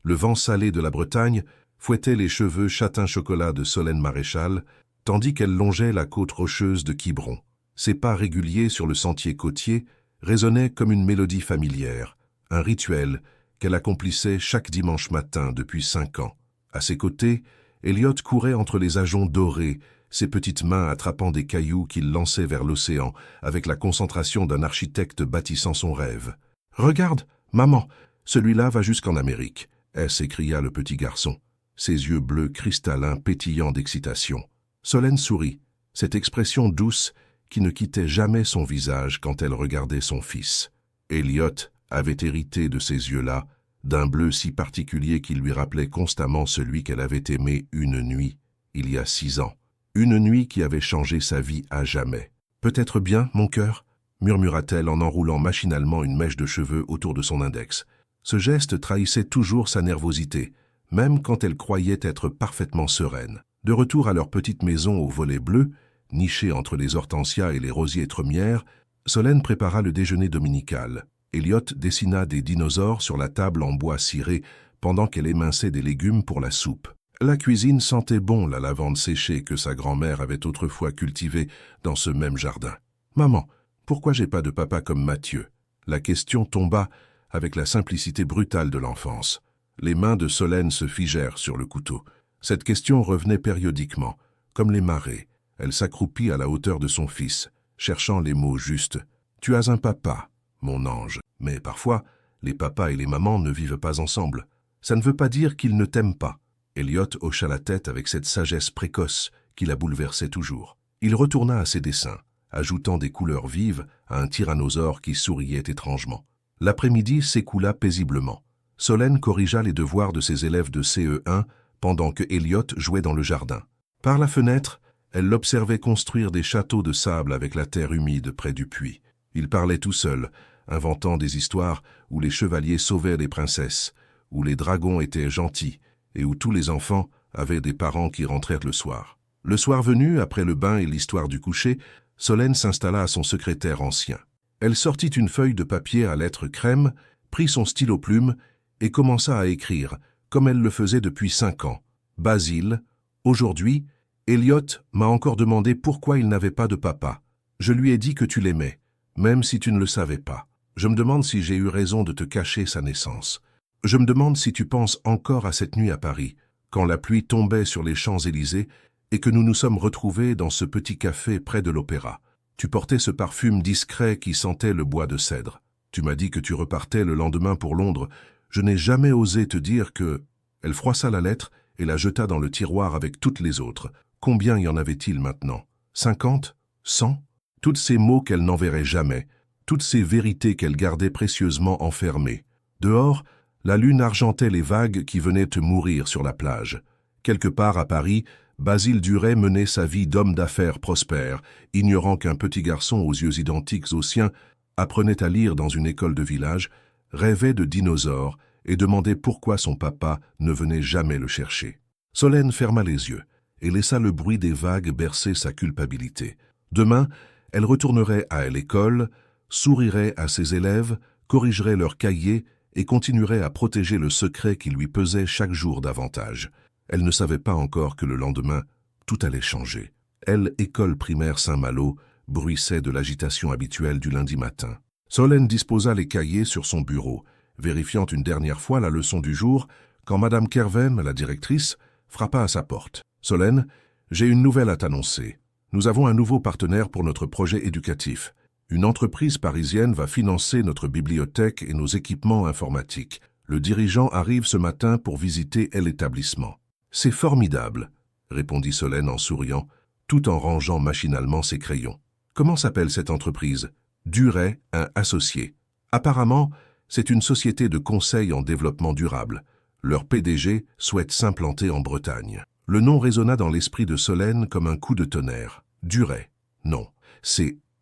Le vent salé de la Bretagne fouettait les cheveux châtain-chocolat de Solène Maréchal, tandis qu'elle longeait la côte rocheuse de Quiberon. Ses pas réguliers sur le sentier côtier résonnaient comme une mélodie familière, un rituel qu'elle accomplissait chaque dimanche matin depuis 5 ans. À ses côtés, Elliot courait entre les ajoncs dorés, ses petites mains attrapant des cailloux qu'il lançait vers l'océan, avec la concentration d'un architecte bâtissant son rêve. « Regarde, maman, celui-là va jusqu'en Amérique !» s'écria le petit garçon, ses yeux bleus cristallins pétillants d'excitation. Solène sourit, cette expression douce qui ne quittait jamais son visage quand elle regardait son fils. Elliot avait hérité de ces yeux-là, d'un bleu si particulier qui lui rappelait constamment celui qu'elle avait aimé une nuit, il y a 6 ans. Une nuit qui avait changé sa vie à jamais. « Peut-être bien, mon cœur ?» murmura-t-elle en enroulant machinalement une mèche de cheveux autour de son index. Ce geste trahissait toujours sa nervosité, même quand elle croyait être parfaitement sereine. De retour à leur petite maison aux volets bleus, nichée entre les hortensias et les rosiers trémières, Solène prépara le déjeuner dominical. Elliot dessina des dinosaures sur la table en bois ciré pendant qu'elle éminçait des légumes pour la soupe. La cuisine sentait bon la lavande séchée que sa grand-mère avait autrefois cultivée dans ce même jardin. « Maman, pourquoi j'ai pas de papa comme Mathieu ?» La question tomba avec la simplicité brutale de l'enfance. Les mains de Solène se figèrent sur le couteau. Cette question revenait périodiquement, comme les marées. Elle s'accroupit à la hauteur de son fils, cherchant les mots justes. « Tu as un papa, mon ange. Mais parfois, les papas et les mamans ne vivent pas ensemble. Ça ne veut pas dire qu'ils ne t'aiment pas. » Elliot hocha la tête avec cette sagesse précoce qui la bouleversait toujours. Il retourna à ses dessins, ajoutant des couleurs vives à un tyrannosaure qui souriait étrangement. L'après-midi s'écoula paisiblement. Solène corrigea les devoirs de ses élèves de CE1 pendant que Elliot jouait dans le jardin. Par la fenêtre, elle l'observait construire des châteaux de sable avec la terre humide près du puits. Il parlait tout seul, inventant des histoires où les chevaliers sauvaient les princesses, où les dragons étaient gentils et où tous les enfants avaient des parents qui rentrèrent le soir. Le soir venu, après le bain et l'histoire du coucher, Solène s'installa à son secrétaire ancien. Elle sortit une feuille de papier à lettres crème, prit son stylo-plume et commença à écrire, comme elle le faisait depuis 5 ans. « Basile, aujourd'hui, Elliot m'a encore demandé pourquoi il n'avait pas de papa. Je lui ai dit que tu l'aimais, même si tu ne le savais pas. Je me demande si j'ai eu raison de te cacher sa naissance. Je me demande si tu penses encore à cette nuit à Paris, quand la pluie tombait sur les Champs-Élysées et que nous nous sommes retrouvés dans ce petit café près de l'Opéra. Tu portais ce parfum discret qui sentait le bois de cèdre. Tu m'as dit que tu repartais le lendemain pour Londres. Je n'ai jamais osé te dire que... » Elle froissa la lettre et la jeta dans le tiroir avec toutes les autres. Combien y en avait-il maintenant? 50? 100? Tous ces mots qu'elle n'enverrait jamais, toutes ces vérités qu'elle gardait précieusement enfermées. Dehors, la lune argentait les vagues qui venaient te mourir sur la plage. Quelque part à Paris, Basile Duret menait sa vie d'homme d'affaires prospère, ignorant qu'un petit garçon aux yeux identiques aux siens apprenait à lire dans une école de village, rêvait de dinosaures et demandait pourquoi son papa ne venait jamais le chercher. Solène ferma les yeux et laissa le bruit des vagues bercer sa culpabilité. Demain, elle retournerait à l'école, sourirait à ses élèves, corrigerait leurs cahiers et continuerait à protéger le secret qui lui pesait chaque jour davantage. Elle ne savait pas encore que le lendemain, tout allait changer. Elle, école primaire Saint-Malo, bruissait de l'agitation habituelle du lundi matin. Solène disposa les cahiers sur son bureau, vérifiant une dernière fois la leçon du jour, quand Madame Kerven, la directrice, frappa à sa porte. « Solène, j'ai une nouvelle à t'annoncer. Nous avons un nouveau partenaire pour notre projet éducatif. Une entreprise parisienne va financer notre bibliothèque et nos équipements informatiques. Le dirigeant arrive ce matin pour visiter l'établissement. »« C'est formidable, » répondit Solène en souriant, tout en rangeant machinalement ses crayons. « Comment s'appelle cette entreprise ? » Duret, un associé. Apparemment, c'est une société de conseil en développement durable. Leur PDG souhaite s'implanter en Bretagne. Le nom résonna dans l'esprit de Solène comme un coup de tonnerre. Duret. Non,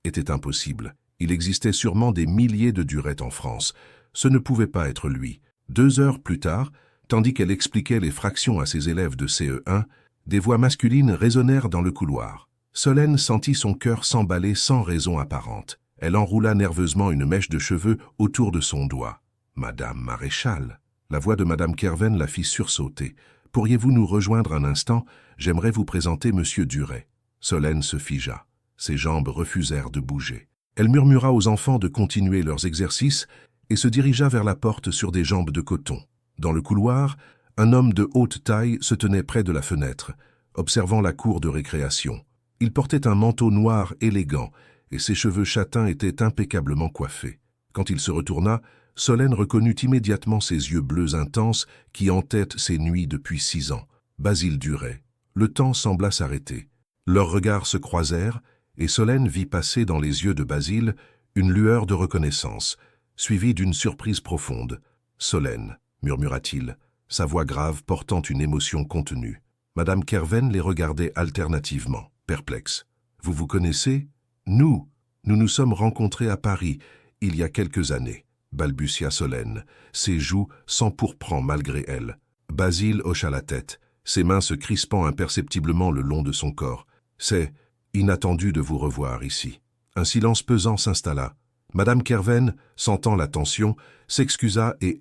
était impossible. Il existait sûrement des milliers de Duret en France. Ce ne pouvait pas être lui. 2 heures plus tard, tandis qu'elle expliquait les fractions à ses élèves de CE1, des voix masculines résonnèrent dans le couloir. Solène sentit son cœur s'emballer sans raison apparente. Elle enroula nerveusement une mèche de cheveux autour de son doigt. « Madame Maréchal !» La voix de Madame Kerven la fit sursauter. « Pourriez-vous nous rejoindre un instant? J'aimerais vous présenter Monsieur Duret. » Solène se figea. Ses jambes refusèrent de bouger. Elle murmura aux enfants de continuer leurs exercices et se dirigea vers la porte sur des jambes de coton. Dans le couloir, un homme de haute taille se tenait près de la fenêtre, observant la cour de récréation. Il portait un manteau noir élégant et ses cheveux châtains étaient impeccablement coiffés. Quand il se retourna, Solène reconnut immédiatement ses yeux bleus intenses qui entêtent ses nuits depuis 6 ans. Basile Duret. Le temps sembla s'arrêter. Leurs regards se croisèrent et Solène vit passer dans les yeux de Basile une lueur de reconnaissance, suivie d'une surprise profonde. « Solène », murmura-t-il, sa voix grave portant une émotion contenue. Madame Kerven les regardait alternativement, perplexe. « Vous vous connaissez? Nous nous sommes rencontrés à Paris, il y a quelques années, » balbutia Solène, ses joues s'empourprant malgré elle. Basile hocha la tête, ses mains se crispant imperceptiblement le long de son corps. « C'est inattendu de vous revoir ici. » Un silence pesant s'installa. Madame Kerven, sentant la tension, s'excusa et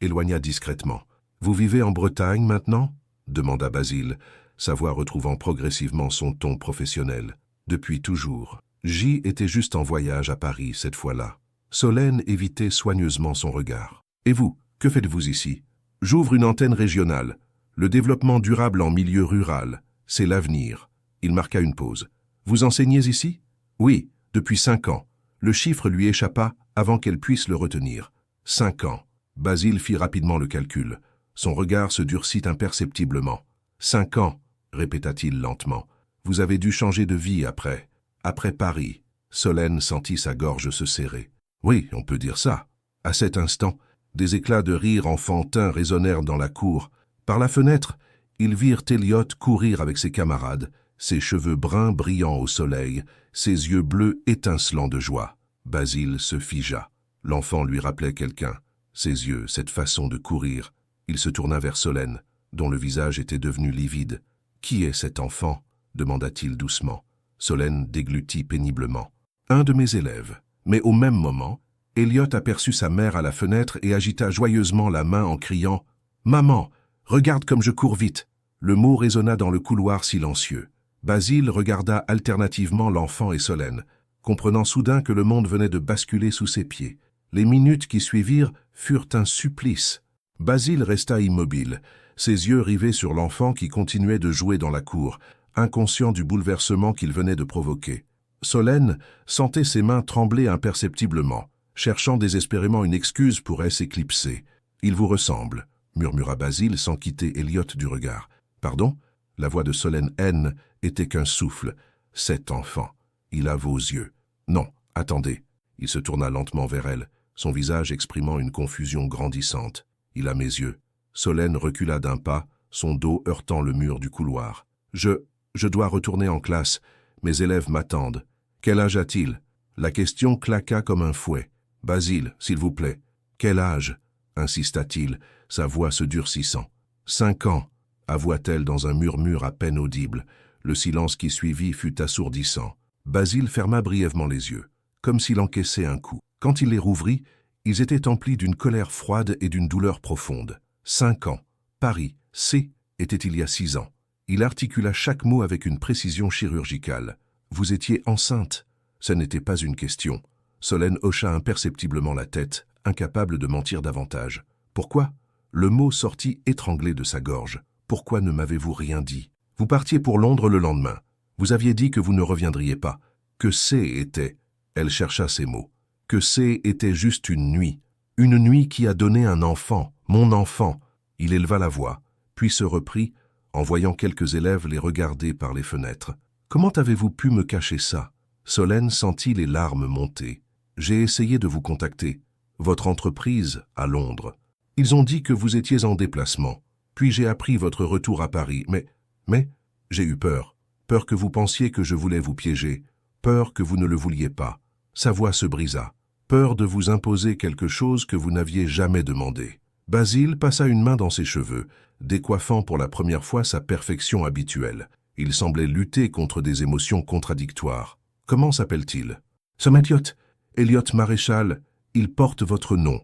éloigna discrètement. « Vous vivez en Bretagne maintenant ?» demanda Basile, sa voix retrouvant progressivement son ton professionnel. « Depuis toujours. J était juste en voyage à Paris cette fois-là. » Solène évitait soigneusement son regard. « Et vous, que faites-vous ici ?»« J'ouvre une antenne régionale. Le développement durable en milieu rural, c'est l'avenir. » Il marqua une pause. « Vous enseignez ici ?»« Oui, depuis 5 ans. » Le chiffre lui échappa avant qu'elle puisse le retenir. 5 ans. Basile fit rapidement le calcul. Son regard se durcit imperceptiblement. 5 ans, répéta-t-il lentement. Vous avez dû changer de vie après Paris. Solène sentit sa gorge se serrer. Oui, on peut dire ça. À cet instant, des éclats de rire enfantin résonnèrent dans la cour. Par la fenêtre, ils virent Elliot courir avec ses camarades, ses cheveux bruns brillant au soleil, ses yeux bleus étincelants de joie. Basile se figea. L'enfant lui rappelait quelqu'un. Ses yeux, cette façon de courir. Il se tourna vers Solène, dont le visage était devenu livide. « Qui est cet enfant ?» demanda-t-il doucement. Solène déglutit péniblement. « Un de mes élèves. » Mais au même moment, Elliot aperçut sa mère à la fenêtre et agita joyeusement la main en criant « Maman, regarde comme je cours vite !» Le mot résonna dans le couloir silencieux. Basile regarda alternativement l'enfant et Solène, comprenant soudain que le monde venait de basculer sous ses pieds. Les minutes qui suivirent furent un supplice. Basile resta immobile, ses yeux rivés sur l'enfant qui continuait de jouer dans la cour, inconscient du bouleversement qu'il venait de provoquer. Solène sentait ses mains trembler imperceptiblement, cherchant désespérément une excuse pour s'éclipser. « Il vous ressemble », murmura Basile sans quitter Elliot du regard. « Pardon ?» La voix de Solène N était qu'un souffle. « Cet enfant, il a vos yeux. »« Non, attendez. » Il se tourna lentement vers elle, son visage exprimant une confusion grandissante. « Il a mes yeux. » Solène recula d'un pas, son dos heurtant le mur du couloir. « Je dois retourner en classe. Mes élèves m'attendent. » « Quel âge a-t-il » La question claqua comme un fouet. « Basile, s'il vous plaît. »« Quel âge » insista-t-il, sa voix se durcissant. « 5 ans » avoua-t-elle dans un murmure à peine audible. Le silence qui suivit fut assourdissant. Basile ferma brièvement les yeux, comme s'il encaissait un coup. Quand il les rouvrit, ils étaient emplis d'une colère froide et d'une douleur profonde. 5 ans. Paris. C. était il y a 6 ans. Il articula chaque mot avec une précision chirurgicale. « Vous étiez enceinte ?» Ce n'était pas une question. Solène hocha imperceptiblement la tête, incapable de mentir davantage. « Pourquoi ?» Le mot sortit étranglé de sa gorge. « Pourquoi ne m'avez-vous rien dit ?»« Vous partiez pour Londres le lendemain. Vous aviez dit que vous ne reviendriez pas. Que C était... » Elle chercha ses mots. « Que C était juste une nuit. Une nuit qui a donné un enfant, mon enfant. » Il éleva la voix, puis se reprit, en voyant quelques élèves les regarder par les fenêtres. « Comment avez-vous pu me cacher ça ?» Solène sentit les larmes monter. « J'ai essayé de vous contacter. Votre entreprise, à Londres. Ils ont dit que vous étiez en déplacement. Puis j'ai appris votre retour à Paris. Mais, j'ai eu peur. Peur que vous pensiez que je voulais vous piéger. Peur que vous ne le vouliez pas. » Sa voix se brisa. Peur de vous imposer quelque chose que vous n'aviez jamais demandé. Basile passa une main dans ses cheveux, décoiffant pour la première fois sa perfection habituelle. Il semblait lutter contre des émotions contradictoires. « Comment s'appelle-t-il »« Elliot Maréchal, il porte votre nom. »«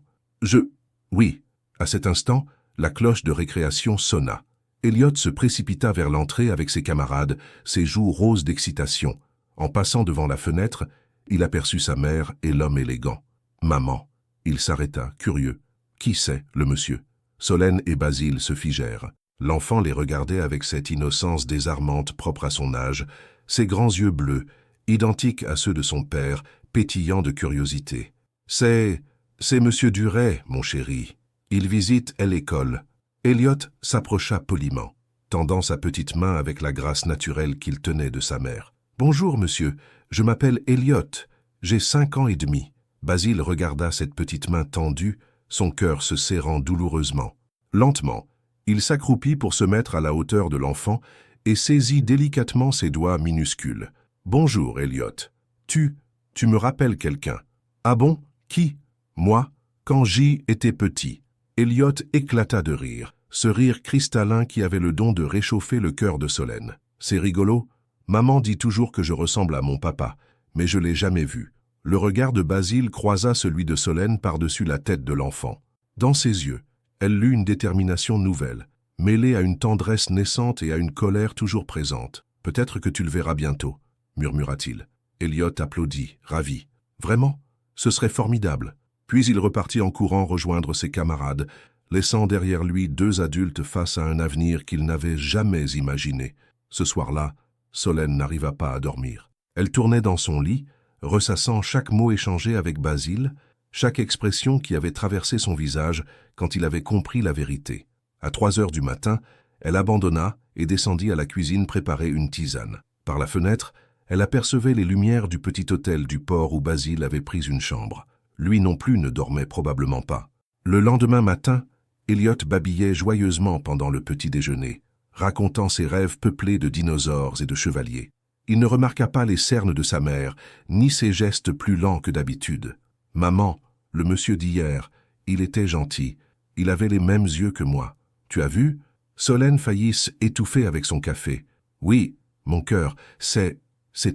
Oui. » À cet instant, la cloche de récréation sonna. Elliot se précipita vers l'entrée avec ses camarades, ses joues roses d'excitation. En passant devant la fenêtre, il aperçut sa mère et l'homme élégant. « Maman !» Il s'arrêta, curieux. « Qui c'est, le monsieur ?» Solène et Basile se figèrent. L'enfant les regardait avec cette innocence désarmante propre à son âge, ses grands yeux bleus, identiques à ceux de son père, pétillants de curiosité. « C'est Monsieur Duret, mon chéri. Il visite l'école. » Elliot s'approcha poliment, tendant sa petite main avec la grâce naturelle qu'il tenait de sa mère. « Bonjour, monsieur. Je m'appelle Elliot. J'ai 5 ans et demi. » Basile regarda cette petite main tendue, son cœur se serrant douloureusement. Lentement, il s'accroupit pour se mettre à la hauteur de l'enfant et saisit délicatement ses doigts minuscules. « Bonjour, Elliot. Tu me rappelles quelqu'un. »« Ah bon? Qui? »« Moi, quand j'y étais petit. » Elliot éclata de rire, ce rire cristallin qui avait le don de réchauffer le cœur de Solène. « C'est rigolo. Maman dit toujours que je ressemble à mon papa, mais je l'ai jamais vu. » Le regard de Basile croisa celui de Solène par-dessus la tête de l'enfant. Dans ses yeux, elle lut une détermination nouvelle, mêlée à une tendresse naissante et à une colère toujours présente. « Peut-être que tu le verras bientôt, » murmura-t-il. Elliot applaudit, ravi. « Vraiment? Ce serait formidable. » Puis il repartit en courant rejoindre ses camarades, laissant derrière lui 2 adultes face à un avenir qu'il n'avait jamais imaginé. Ce soir-là, Solène n'arriva pas à dormir. Elle tournait dans son lit, ressassant chaque mot échangé avec Basile, chaque expression qui avait traversé son visage quand il avait compris la vérité. À 3 heures du matin, elle abandonna et descendit à la cuisine préparer une tisane. Par la fenêtre, elle apercevait les lumières du petit hôtel du port où Basile avait pris une chambre. Lui non plus ne dormait probablement pas. Le lendemain matin, Elliot babillait joyeusement pendant le petit déjeuner, racontant ses rêves peuplés de dinosaures et de chevaliers. Il ne remarqua pas les cernes de sa mère, ni ses gestes plus lents que d'habitude. « Maman, le monsieur d'hier, il était gentil. Il avait les mêmes yeux que moi. Tu as vu ?» Solène faillit étouffer avec son café. « Oui, mon cœur, c'est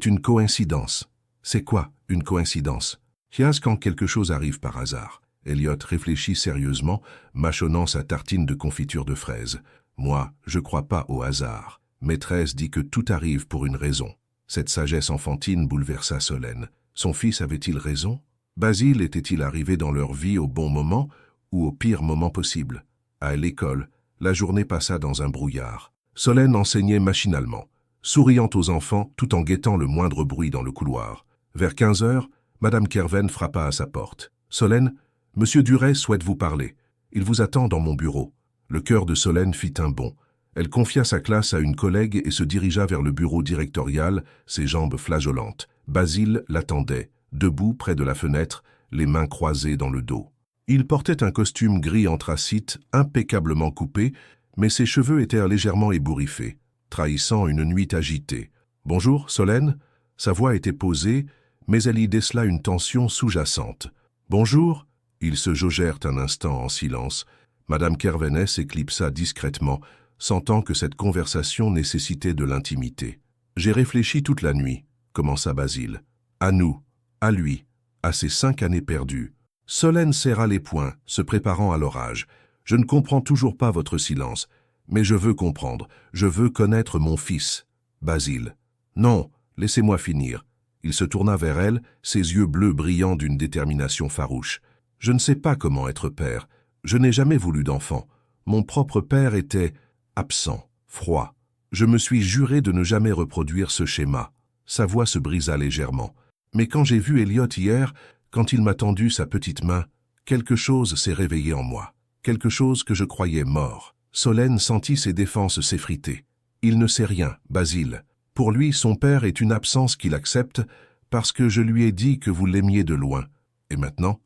une coïncidence. »« C'est quoi, une coïncidence ?» Qu'est-ce quand quelque chose arrive par hasard? Elliot réfléchit sérieusement, mâchonnant sa tartine de confiture de fraises. « Moi, je crois pas au hasard. Maîtresse dit que tout arrive pour une raison. » Cette sagesse enfantine bouleversa Solène. Son fils avait-il raison? Basile était-il arrivé dans leur vie au bon moment ou au pire moment possible? À l'école, la journée passa dans un brouillard. Solène enseignait machinalement, souriant aux enfants tout en guettant le moindre bruit dans le couloir. Vers 15 heures, Madame Kerven frappa à sa porte. « Solène, Monsieur Duret souhaite vous parler. Il vous attend dans mon bureau. » Le cœur de Solène fit un bond. Elle confia sa classe à une collègue et se dirigea vers le bureau directorial, ses jambes flageolantes. Basile l'attendait, debout près de la fenêtre, les mains croisées dans le dos. Il portait un costume gris anthracite, impeccablement coupé, mais ses cheveux étaient légèrement ébouriffés, trahissant une nuit agitée. « Bonjour, Solène ?» Sa voix était posée, mais elle y décela une tension sous-jacente. « Bonjour ?» Ils se jaugèrent un instant en silence. Madame Kervenès éclipsa discrètement, sentant que cette conversation nécessitait de l'intimité. « J'ai réfléchi toute la nuit, » commença Basile. « À nous, à lui, à ces 5 années perdues. » Solène serra les poings, se préparant à l'orage. « Je ne comprends toujours pas votre silence, mais je veux comprendre, je veux connaître mon fils. » Basile. « Non, laissez-moi finir. » Il se tourna vers elle, ses yeux bleus brillant d'une détermination farouche. « Je ne sais pas comment être père. Je n'ai jamais voulu d'enfant. Mon propre père était absent, froid. Je me suis juré de ne jamais reproduire ce schéma. » Sa voix se brisa légèrement. « Mais quand j'ai vu Elliot hier, quand il m'a tendu sa petite main, quelque chose s'est réveillé en moi. Quelque chose que je croyais mort. » Solène sentit ses défenses s'effriter. « Il ne sait rien, Basile. Pour lui, son père est une absence qu'il accepte parce que je lui ai dit que vous l'aimiez de loin. Et maintenant,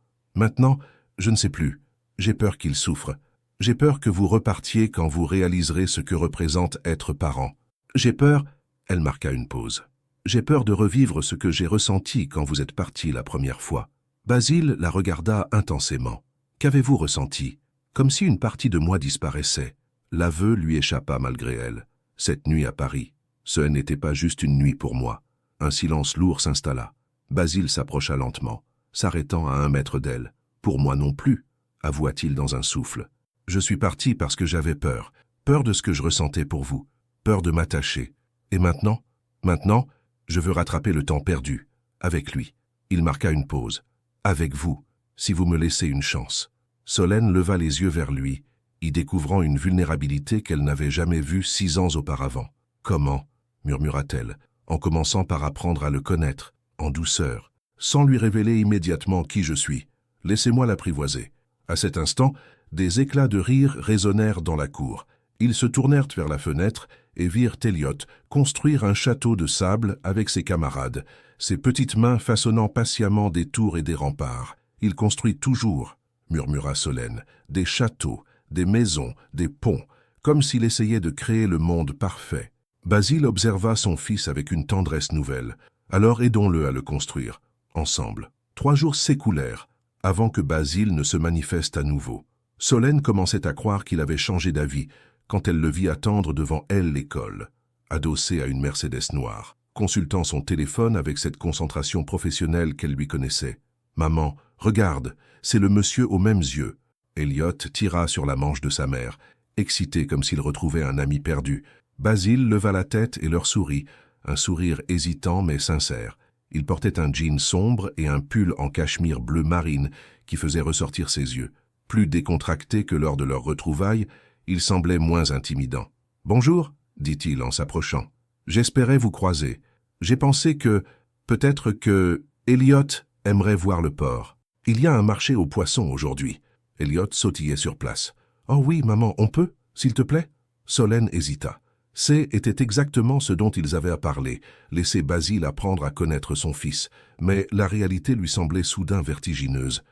je ne sais plus. J'ai peur qu'il souffre. J'ai peur que vous repartiez quand vous réaliserez ce que représente être parent. J'ai peur... » Elle marqua une pause. « J'ai peur de revivre ce que j'ai ressenti quand vous êtes parti la première fois. » Basile la regarda intensément. « Qu'avez-vous ressenti? » Comme si une partie de moi disparaissait. L'aveu lui échappa malgré elle. Cette nuit à Paris, ce n'était pas juste une nuit pour moi. Un silence lourd s'installa. Basile s'approcha lentement, s'arrêtant à 1 mètre d'elle. « Pour moi non plus, avoua-t-il dans un souffle. Je suis parti parce que j'avais peur. Peur de ce que je ressentais pour vous. Peur de m'attacher. Et maintenant? Maintenant, je veux rattraper le temps perdu. Avec lui. Il marqua une pause. Avec vous, si vous me laissez une chance. Solène leva les yeux vers lui, y découvrant une vulnérabilité qu'elle n'avait jamais vue 6 ans auparavant. Comment? Murmura-t-elle, en commençant par apprendre à le connaître, en douceur, sans lui révéler immédiatement qui je suis. Laissez-moi l'apprivoiser. À cet instant, des éclats de rire résonnèrent dans la cour. Ils se tournèrent vers la fenêtre et virent Elliot construire un château de sable avec ses camarades, ses petites mains façonnant patiemment des tours et des remparts. Il construit toujours, murmura Solène, des châteaux, des maisons, des ponts, comme s'il essayait de créer le monde parfait. Basile observa son fils avec une tendresse nouvelle. Alors aidons-le à le construire, ensemble. 3 jours s'écoulèrent, avant que Basile ne se manifeste à nouveau. Solène commençait à croire qu'il avait changé d'avis, quand elle le vit attendre devant elle l'école, adossé à une Mercedes noire, consultant son téléphone avec cette concentration professionnelle qu'elle lui connaissait. « Maman, regarde, c'est le monsieur aux mêmes yeux. » Elliot tira sur la manche de sa mère, excité comme s'il retrouvait un ami perdu. Basile leva la tête et leur sourit, un sourire hésitant mais sincère. Il portait un jean sombre et un pull en cachemire bleu marine qui faisait ressortir ses yeux. Plus décontracté que lors de leur retrouvailles, il semblait moins intimidant. « Bonjour, dit-il en s'approchant. J'espérais vous croiser. J'ai pensé que, peut-être que, Elliot aimerait voir le port. Il y a un marché aux poissons aujourd'hui. » Elliot sautillait sur place. « Oh oui, maman, on peut, s'il te plaît ?» Solène hésita. C'était exactement ce dont ils avaient à parler, laisser Basile apprendre à connaître son fils, mais la réalité lui semblait soudain vertigineuse.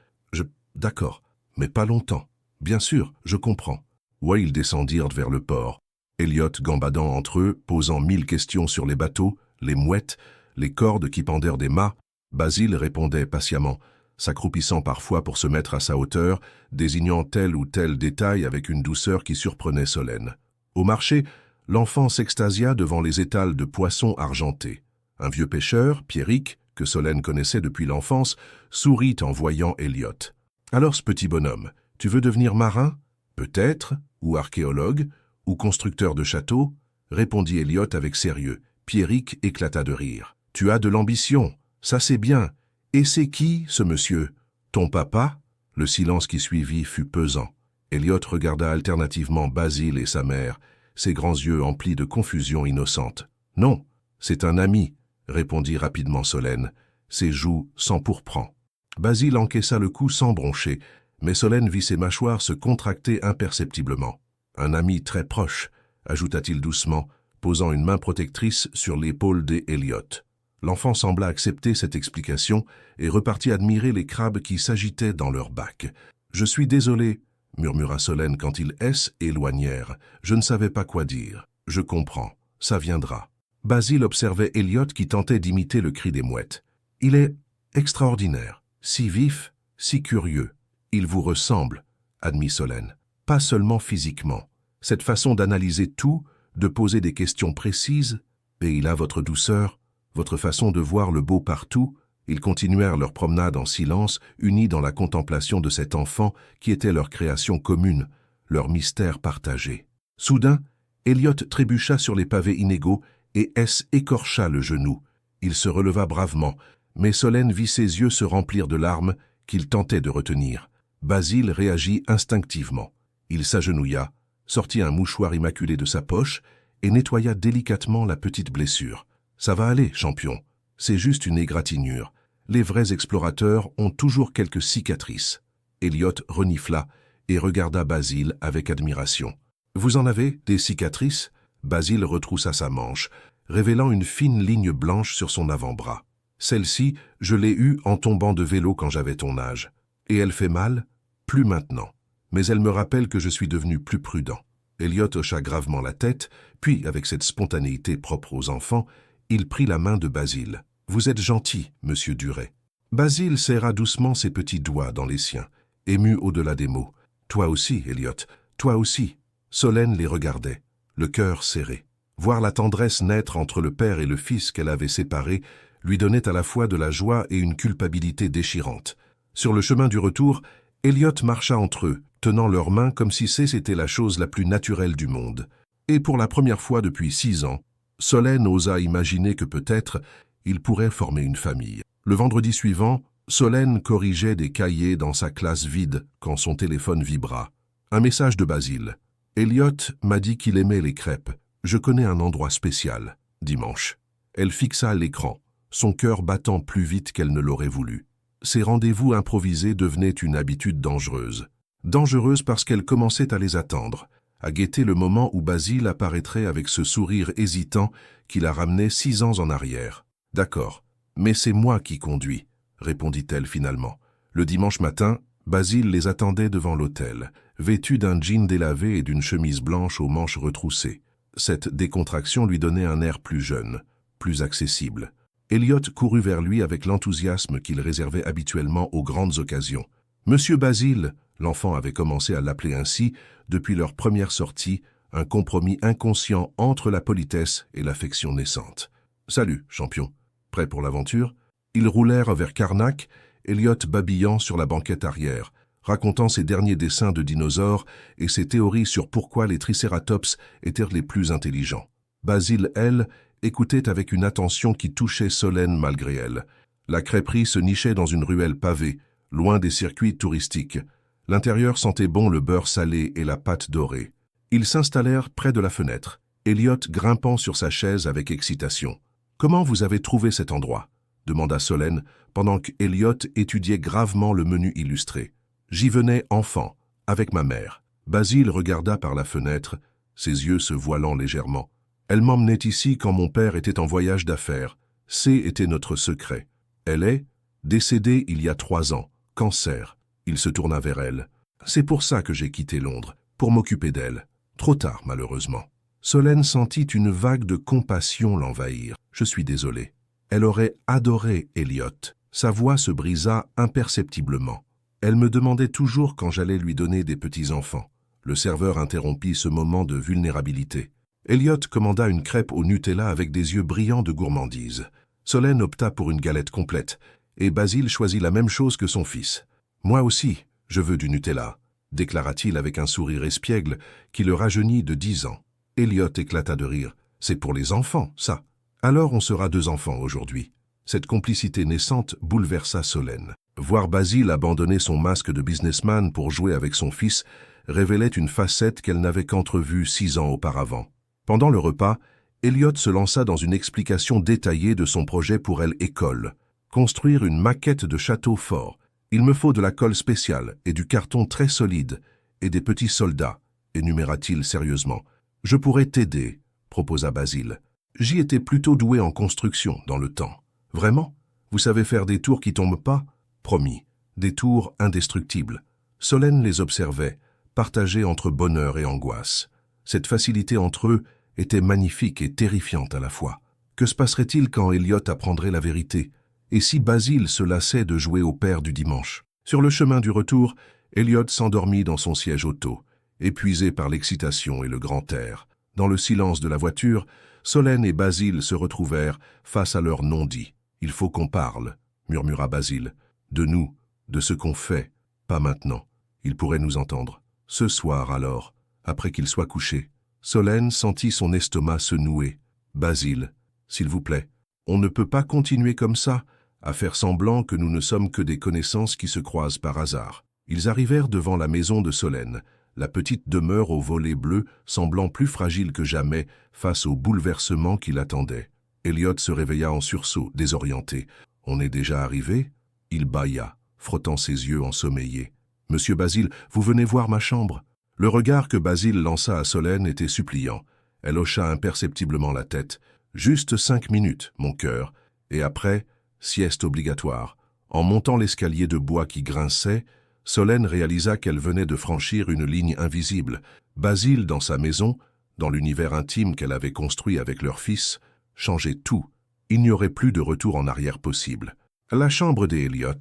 D'accord, mais pas longtemps. Bien sûr, je comprends. » Ouais, ils descendirent vers le port. Elliot gambadant entre eux, posant 1000 questions sur les bateaux, les mouettes, les cordes qui pendèrent des mâts. Basile répondait patiemment, s'accroupissant parfois pour se mettre à sa hauteur, désignant tel ou tel détail avec une douceur qui surprenait Solène. Au marché, l'enfant s'extasia devant les étals de poissons argentés. Un vieux pêcheur, Pierrick, que Solène connaissait depuis l'enfance, sourit en voyant Elliot. « Alors, ce petit bonhomme, tu veux devenir marin? Peut-être, ou archéologue, ou constructeur de château ?» répondit Elliot avec sérieux. Pierrick éclata de rire. « Tu as de l'ambition, ça c'est bien. Et c'est qui, ce monsieur? Ton papa ?» Le silence qui suivit fut pesant. Elliot regarda alternativement Basile et sa mère, ses grands yeux emplis de confusion innocente. « Non, c'est un ami, » répondit rapidement Solène, ses joues s'empourprant. Basile encaissa le coup sans broncher, mais Solène vit ses mâchoires se contracter imperceptiblement. « Un ami très proche, » ajouta-t-il doucement, posant une main protectrice sur l'épaule d'Elliot. L'enfant sembla accepter cette explication et repartit admirer les crabes qui s'agitaient dans leur bac. « Je suis désolé, » murmura Solène quand ils s'éloignèrent. « Je ne savais pas quoi dire. Je comprends. Ça viendra. » Basile observait Elliot qui tentait d'imiter le cri des mouettes. « Il est extraordinaire, si vif, si curieux. Il vous ressemble, » admit Solène. « Pas seulement physiquement. Cette façon d'analyser tout, de poser des questions précises, et il a votre douceur, votre façon de voir le beau partout. » Ils continuèrent leur promenade en silence, unis dans la contemplation de cet enfant qui était leur création commune, leur mystère partagé. Soudain, Elliot trébucha sur les pavés inégaux et écorcha le genou. Il se releva bravement, mais Solène vit ses yeux se remplir de larmes qu'il tentait de retenir. Basile réagit instinctivement. Il s'agenouilla, sortit un mouchoir immaculé de sa poche et nettoya délicatement la petite blessure. « Ça va aller, champion. C'est juste une égratignure. Les vrais explorateurs ont toujours quelques cicatrices. » Elliot renifla et regarda Basile avec admiration. « Vous en avez, des cicatrices ?» Basile retroussa sa manche, révélant une fine ligne blanche sur son avant-bras. « Celle-ci, je l'ai eue en tombant de vélo quand j'avais ton âge. Et elle fait mal? Plus maintenant. Mais elle me rappelle que je suis devenu plus prudent. » Elliot hocha gravement la tête, puis, avec cette spontanéité propre aux enfants, il prit la main de Basile. « Vous êtes gentil, monsieur Duret. » Basile serra doucement ses petits doigts dans les siens, ému au-delà des mots. « Toi aussi, Elliot, toi aussi. » Solène les regardait, le cœur serré. Voir la tendresse naître entre le père et le fils qu'elle avait séparés lui donnait à la fois de la joie et une culpabilité déchirante. Sur le chemin du retour, Elliot marcha entre eux, tenant leurs mains comme si c'était la chose la plus naturelle du monde. Et pour la première fois depuis 6 ans, Solène osa imaginer que peut-être ils pourraient former une famille. Le vendredi suivant, Solène corrigeait des cahiers dans sa classe vide quand son téléphone vibra. Un message de Basile. « Elliot m'a dit qu'il aimait les crêpes. Je connais un endroit spécial. Dimanche. » Elle fixa l'écran, son cœur battant plus vite qu'elle ne l'aurait voulu. Ces rendez-vous improvisés devenaient une habitude dangereuse. Dangereuse parce qu'elle commençait à les attendre, à guetter le moment où Basile apparaîtrait avec ce sourire hésitant qui la ramenait 6 ans en arrière. « D'accord, mais c'est moi qui conduis, » répondit-elle finalement. Le dimanche matin, Basile les attendait devant l'hôtel, vêtu d'un jean délavé et d'une chemise blanche aux manches retroussées. Cette décontraction lui donnait un air plus jeune, plus accessible. Elliot courut vers lui avec l'enthousiasme qu'il réservait habituellement aux grandes occasions. « Monsieur Basile !» L'enfant avait commencé à l'appeler ainsi depuis leur première sortie, un compromis inconscient entre la politesse et l'affection naissante. « Salut, champion. Prêt pour l'aventure ?» Ils roulèrent vers Karnak, Elliot babillant sur la banquette arrière, racontant ses derniers dessins de dinosaures et ses théories sur pourquoi les tricératops étaient les plus intelligents. Basile, elle, écoutait avec une attention qui touchait Solène malgré elle. La crêperie se nichait dans une ruelle pavée, loin des circuits touristiques. L'intérieur sentait bon le beurre salé et la pâte dorée. Ils s'installèrent près de la fenêtre, Elliot grimpant sur sa chaise avec excitation. « Comment vous avez trouvé cet endroit ?» demanda Solène, pendant qu'Elliot étudiait gravement le menu illustré. « J'y venais enfant, avec ma mère. » Basile regarda par la fenêtre, ses yeux se voilant légèrement. « Elle m'emmenait ici quand mon père était en voyage d'affaires. Était notre secret. Elle est décédée il y a 3 ans, cancer. » Il se tourna vers elle. « C'est pour ça que j'ai quitté Londres, pour m'occuper d'elle. Trop tard, malheureusement. » Solène sentit une vague de compassion l'envahir. « Je suis désolé. » Elle aurait adoré Elliot. Sa voix se brisa imperceptiblement. Elle me demandait toujours quand j'allais lui donner des petits-enfants. Le serveur interrompit ce moment de vulnérabilité. Elliot commanda une crêpe au Nutella avec des yeux brillants de gourmandise. Solène opta pour une galette complète, et Basile choisit la même chose que son fils. « Moi aussi, je veux du Nutella », déclara-t-il avec un sourire espiègle qui le rajeunit de 10 ans. Elliot éclata de rire. « C'est pour les enfants, ça. Alors on sera 2 enfants aujourd'hui. » Cette complicité naissante bouleversa Solène. Voir Basile abandonner son masque de businessman pour jouer avec son fils révélait une facette qu'elle n'avait qu'entrevue 6 ans auparavant. Pendant le repas, Elliot se lança dans une explication détaillée de son projet pour elle école. Construire une maquette de château fort. Il me faut de la colle spéciale et du carton très solide et des petits soldats, énuméra-t-il sérieusement. Je pourrais t'aider, proposa Basile. J'y étais plutôt doué en construction dans le temps. Vraiment? Vous savez faire des tours qui tombent pas? Promis, des tours indestructibles. Solène les observait, partagés entre bonheur et angoisse. Cette facilité entre eux était magnifique et terrifiante à la fois. Que se passerait-il quand Elliot apprendrait la vérité? Et si Basile se lassait de jouer au père du dimanche? Sur le chemin du retour, Elliot s'endormit dans son siège auto, épuisé par l'excitation et le grand air. Dans le silence de la voiture, Solène et Basile se retrouvèrent face à leur non-dit. « Il faut qu'on parle », murmura Basile. « De nous, de ce qu'on fait, pas maintenant. Il pourrait nous entendre. Ce soir alors, après qu'il soit couché. » Solène sentit son estomac se nouer. « Basile, s'il vous plaît, on ne peut pas continuer comme ça, à faire semblant que nous ne sommes que des connaissances qui se croisent par hasard. » Ils arrivèrent devant la maison de Solène, la petite demeure aux volets bleus semblant plus fragile que jamais face au bouleversement qui l'attendait. Elliot se réveilla en sursaut, désorienté. « On est déjà arrivé ?» Il bâilla, frottant ses yeux ensommeillés. « Monsieur Basile, vous venez voir ma chambre ?» Le regard que Basile lança à Solène était suppliant. Elle hocha imperceptiblement la tête. « Juste 5 minutes, mon cœur. Et après, sieste obligatoire. » En montant l'escalier de bois qui grinçait, Solène réalisa qu'elle venait de franchir une ligne invisible. Basile, dans sa maison, dans l'univers intime qu'elle avait construit avec leur fils, changeait tout. Il n'y aurait plus de retour en arrière possible. La chambre des Elliot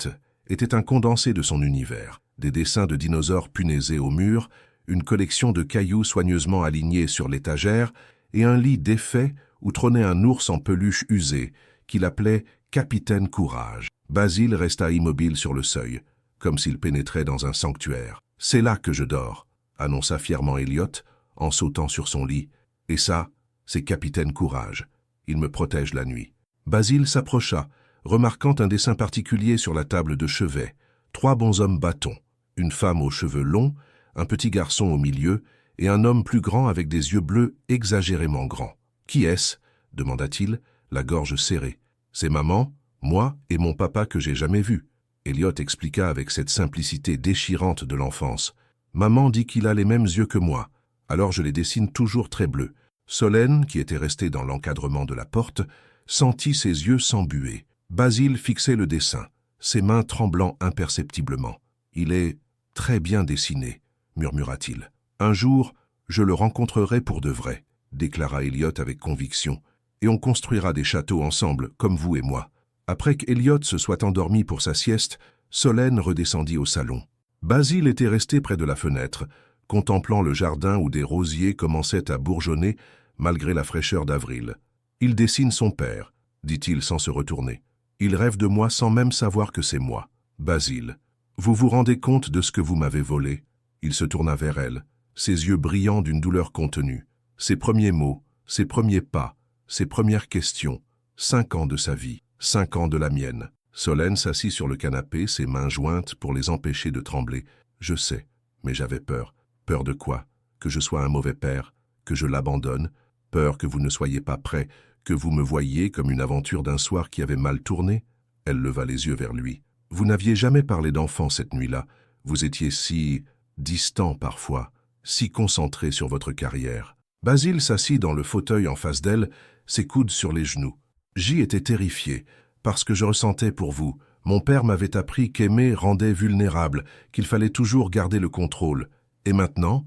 était un condensé de son univers. Des dessins de dinosaures punaisés au mur, une collection de cailloux soigneusement alignés sur l'étagère et un lit défait où trônait un ours en peluche usé qu'il appelait « Capitaine Courage ». Basile resta immobile sur le seuil, comme s'il pénétrait dans un sanctuaire. C'est là que je dors, annonça fièrement Elliot, en sautant sur son lit. Et ça, c'est Capitaine Courage. Il me protège la nuit. Basile s'approcha, remarquant un dessin particulier sur la table de chevet. 3 bonshommes bâtons, une femme aux cheveux longs, un petit garçon au milieu et un homme plus grand avec des yeux bleus exagérément grands. « Qui est-ce » demanda-t-il, la gorge serrée. « C'est maman, moi et mon papa que j'ai jamais vu. » Elliot expliqua avec cette simplicité déchirante de l'enfance. « Maman dit qu'il a les mêmes yeux que moi, alors je les dessine toujours très bleus. » Solène, qui était restée dans l'encadrement de la porte, sentit ses yeux s'embuer. Basile fixait le dessin, ses mains tremblant imperceptiblement. « Il est très bien dessiné, » murmura-t-il. « Un jour, je le rencontrerai pour de vrai, » déclara Elliot avec conviction, « et on construira des châteaux ensemble, comme vous et moi. » Après qu'Elliot se soit endormi pour sa sieste, Solène redescendit au salon. Basile était resté près de la fenêtre, contemplant le jardin où des rosiers commençaient à bourgeonner malgré la fraîcheur d'avril. « Il dessine son père, » dit-il sans se retourner. « Il rêve de moi sans même savoir que c'est moi. Basile, vous vous rendez compte de ce que vous m'avez volé ?» Il se tourna vers elle, ses yeux brillants d'une douleur contenue. Ses premiers mots, ses premiers pas, ses premières questions. 5 ans de sa vie, 5 ans de la mienne. Solène s'assit sur le canapé, ses mains jointes pour les empêcher de trembler. « Je sais, mais j'avais peur. » « Peur de quoi? Que je sois un mauvais père? Que je l'abandonne? Peur que vous ne soyez pas prêt? Que vous me voyiez comme une aventure d'un soir qui avait mal tourné ?» Elle leva les yeux vers lui. « Vous n'aviez jamais parlé d'enfant cette nuit-là. Vous étiez si distant parfois, si concentré sur votre carrière. » Basile s'assit dans le fauteuil en face d'elle, ses coudes sur les genoux. « J'y étais terrifié, parce que je ressentais pour vous. Mon père m'avait appris qu'aimer rendait vulnérable, qu'il fallait toujours garder le contrôle. Et maintenant,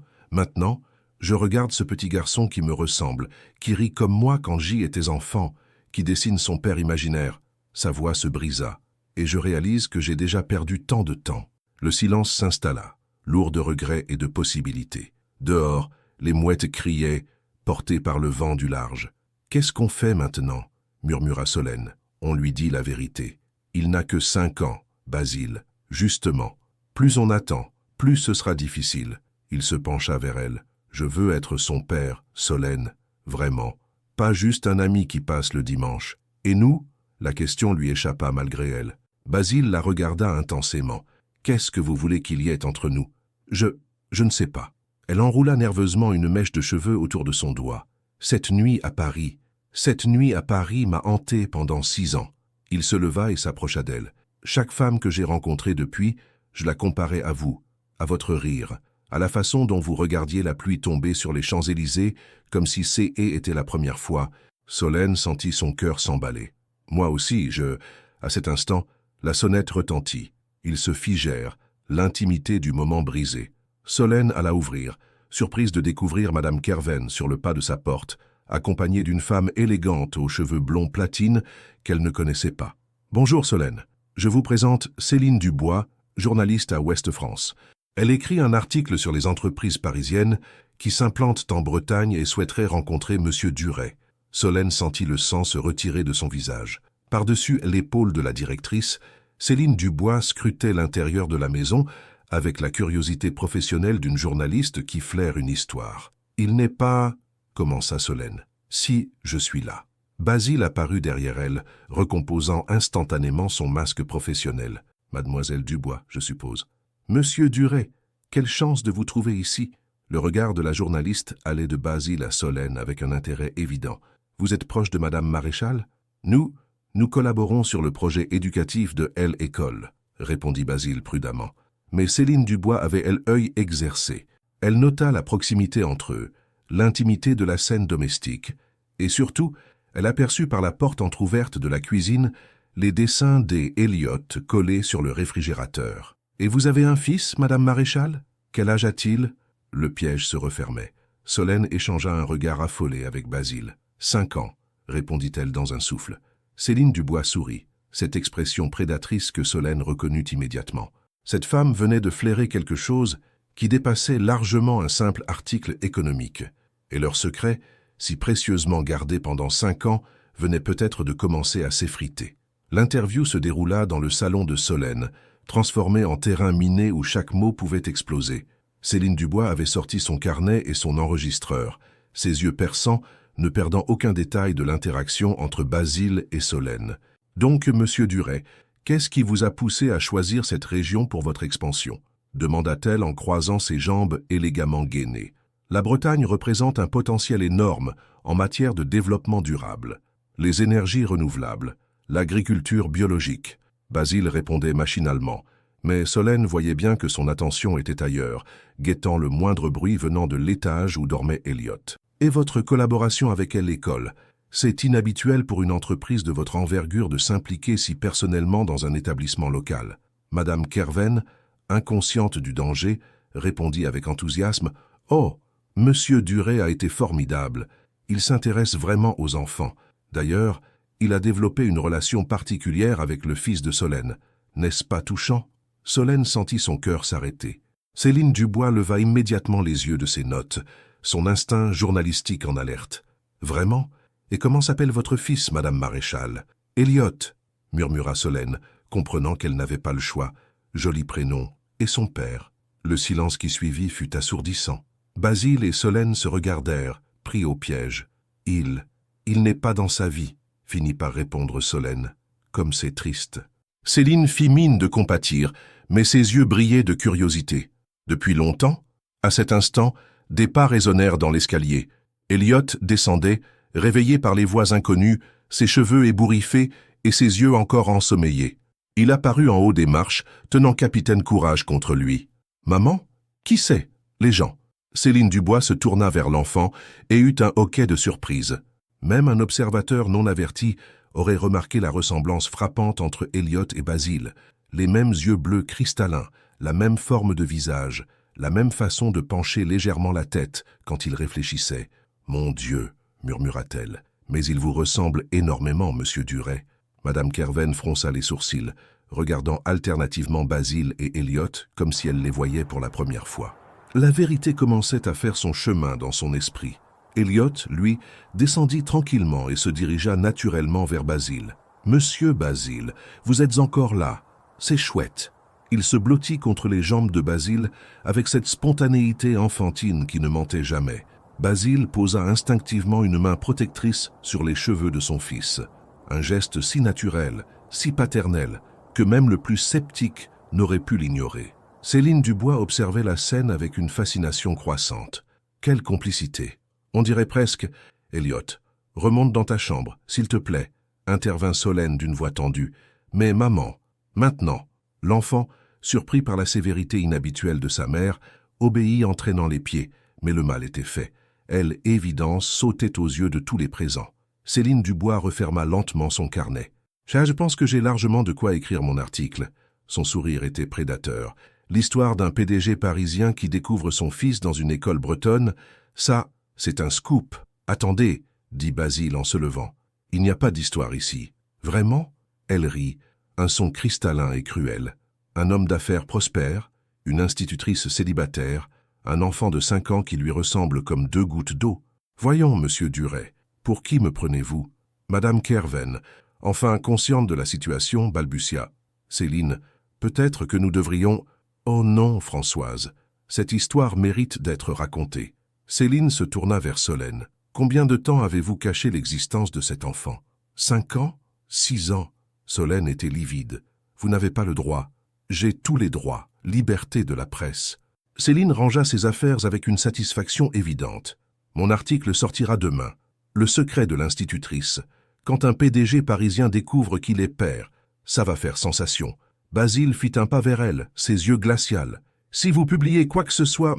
je regarde ce petit garçon qui me ressemble, qui rit comme moi quand J était enfant, qui dessine son père imaginaire. » Sa voix se brisa, et je réalise que j'ai déjà perdu tant de temps. Le silence s'installa, lourd de regrets et de possibilités. Dehors, les mouettes criaient, portées par le vent du large. « Qu'est-ce qu'on fait maintenant » murmura Solène. On lui dit la vérité. « Il n'a que 5 ans, Basile. Justement, plus on attend, plus ce sera difficile. » Il se pencha vers elle. « Je veux être son père, Solène, vraiment. Pas juste un ami qui passe le dimanche. » « Et nous ?» La question lui échappa malgré elle. Basile la regarda intensément. « Qu'est-ce que vous voulez qu'il y ait entre nous ?»« Je ne sais pas. » Elle enroula nerveusement une mèche de cheveux autour de son doigt. « Cette nuit à Paris m'a hanté pendant 6 ans. » Il se leva et s'approcha d'elle. « Chaque femme que j'ai rencontrée depuis, je la comparais à vous, à votre rire, à la façon dont vous regardiez la pluie tomber sur les Champs-Élysées, comme si C.E. était la première fois. » Solène sentit son cœur s'emballer. « Moi aussi, À cet instant, la sonnette retentit. Ils se figèrent, l'intimité du moment brisée. Solène alla ouvrir, surprise de découvrir Madame Kerven sur le pas de sa porte, accompagnée d'une femme élégante aux cheveux blonds platine qu'elle ne connaissait pas. « Bonjour Solène, je vous présente Céline Dubois, journaliste à Ouest France. Elle écrit un article sur les entreprises parisiennes qui s'implantent en Bretagne et souhaiterait rencontrer Monsieur Duret. » Solène sentit le sang se retirer de son visage. Par-dessus l'épaule de la directrice, Céline Dubois scrutait l'intérieur de la maison avec la curiosité professionnelle d'une journaliste qui flaire une histoire. « Il n'est pas... » commença Solène. « Si, je suis là. » Basile apparut derrière elle, recomposant instantanément son masque professionnel. « Mademoiselle Dubois, je suppose. »« Monsieur Duret, quelle chance de vous trouver ici !» Le regard de la journaliste allait de Basile à Solène avec un intérêt évident. « Vous êtes proche de Madame Maréchal ?»« Nous collaborons sur le projet éducatif de L École, » répondit Basile prudemment. Mais Céline Dubois avait l'œil exercé. Elle nota la proximité entre eux, l'intimité de la scène domestique, et surtout, elle aperçut par la porte entr'ouverte de la cuisine les dessins des Elliot collés sur le réfrigérateur. « Et vous avez un fils, Madame Maréchal? Quel âge a-t-il » Le piège se refermait. Solène échangea un regard affolé avec Basile. « 5 ans, » répondit-elle dans un souffle. Céline Dubois sourit, cette expression prédatrice que Solène reconnut immédiatement. Cette femme venait de flairer quelque chose qui dépassait largement un simple article économique. Et leur secret, si précieusement gardé pendant 5 ans, venait peut-être de commencer à s'effriter. L'interview se déroula dans le salon de Solène, transformé en terrain miné où chaque mot pouvait exploser. Céline Dubois avait sorti son carnet et son enregistreur, ses yeux perçants, ne perdant aucun détail de l'interaction entre Basile et Solène. « Donc, monsieur Duret, qu'est-ce qui vous a poussé à choisir cette région pour votre expansion ?» demanda-t-elle en croisant ses jambes élégamment gainées. « La Bretagne représente un potentiel énorme en matière de développement durable. Les énergies renouvelables, l'agriculture biologique. » Basile répondait machinalement, mais Solène voyait bien que son attention était ailleurs, guettant le moindre bruit venant de l'étage où dormait Elliot. « Et votre collaboration avec l'école? C'est inhabituel pour une entreprise de votre envergure de s'impliquer si personnellement dans un établissement local. » Madame Kerven, inconsciente du danger, répondit avec enthousiasme « Oh, Monsieur Duret a été formidable. Il s'intéresse vraiment aux enfants. D'ailleurs, il a développé une relation particulière avec le fils de Solène. N'est-ce pas touchant ?» Solène sentit son cœur s'arrêter. Céline Dubois leva immédiatement les yeux de ses notes, son instinct journalistique en alerte. « Vraiment? Et comment s'appelle votre fils, Madame Maréchal ?»« Elliot, » murmura Solène, comprenant qu'elle n'avait pas le choix. Joli prénom. Et son père? Le silence qui suivit fut assourdissant. Basile et Solène se regardèrent, pris au piège. « Il n'est pas dans sa vie, » finit par répondre Solène. « Comme c'est triste. » Céline fit mine de compatir, mais ses yeux brillaient de curiosité. Depuis longtemps, à cet instant, des pas résonnèrent dans l'escalier. Elliot descendait, réveillé par les voix inconnues, ses cheveux ébouriffés et ses yeux encore ensommeillés. Il apparut en haut des marches, tenant Capitaine Courage contre lui. « Maman? Qui c'est? Les gens. » Céline Dubois se tourna vers l'enfant et eut un hoquet de surprise. Même un observateur non averti aurait remarqué la ressemblance frappante entre Elliot et Basile, les mêmes yeux bleus cristallins, la même forme de visage, la même façon de pencher légèrement la tête quand il réfléchissait. « Mon Dieu !» murmura-t-elle. « Mais il vous ressemble énormément, monsieur Duret. » Madame Kerven fronça les sourcils, regardant alternativement Basile et Elliot comme si elle les voyait pour la première fois. La vérité commençait à faire son chemin dans son esprit. Elliot, lui, descendit tranquillement et se dirigea naturellement vers Basile. « Monsieur Basile, vous êtes encore là. C'est chouette. » Il se blottit contre les jambes de Basile avec cette spontanéité enfantine qui ne mentait jamais. Basile posa instinctivement une main protectrice sur les cheveux de son fils. Un geste si naturel, si paternel, que même le plus sceptique n'aurait pu l'ignorer. Céline Dubois observait la scène avec une fascination croissante. Quelle complicité! On dirait presque « Elliot, remonte dans ta chambre, s'il te plaît », intervint Solène d'une voix tendue. « Mais maman, maintenant !» L'enfant, surpris par la sévérité inhabituelle de sa mère, obéit en traînant les pieds, mais le mal était fait. Elle, évidence, sautait aux yeux de tous les présents. Céline Dubois referma lentement son carnet. « Je pense que j'ai largement de quoi écrire mon article. » Son sourire était prédateur. L'histoire d'un PDG parisien qui découvre son fils dans une école bretonne, ça, c'est un scoop. « Attendez, » dit Basile en se levant. « Il n'y a pas d'histoire ici. »« Vraiment ?» Elle rit, un son cristallin et cruel. Un homme d'affaires prospère, une institutrice célibataire, un enfant de 5 ans qui lui ressemble comme 2 gouttes d'eau. « Voyons, monsieur Duret, pour qui me prenez-vous » Madame Kerven, enfin consciente de la situation, balbutia. Céline, peut-être que nous devrions... Oh non, Françoise, cette histoire mérite d'être racontée. Céline se tourna vers Solène. Combien de temps avez-vous caché l'existence de cet enfant? 5 ans? 6 ans? Solène était livide. Vous n'avez pas le droit. J'ai tous les droits. Liberté de la presse. Céline rangea ses affaires avec une satisfaction évidente. Mon article sortira demain. Le secret de l'institutrice. Quand un PDG parisien découvre qu'il est père, ça va faire sensation. Basile fit un pas vers elle, ses yeux glaciaux. Si vous publiez quoi que ce soit,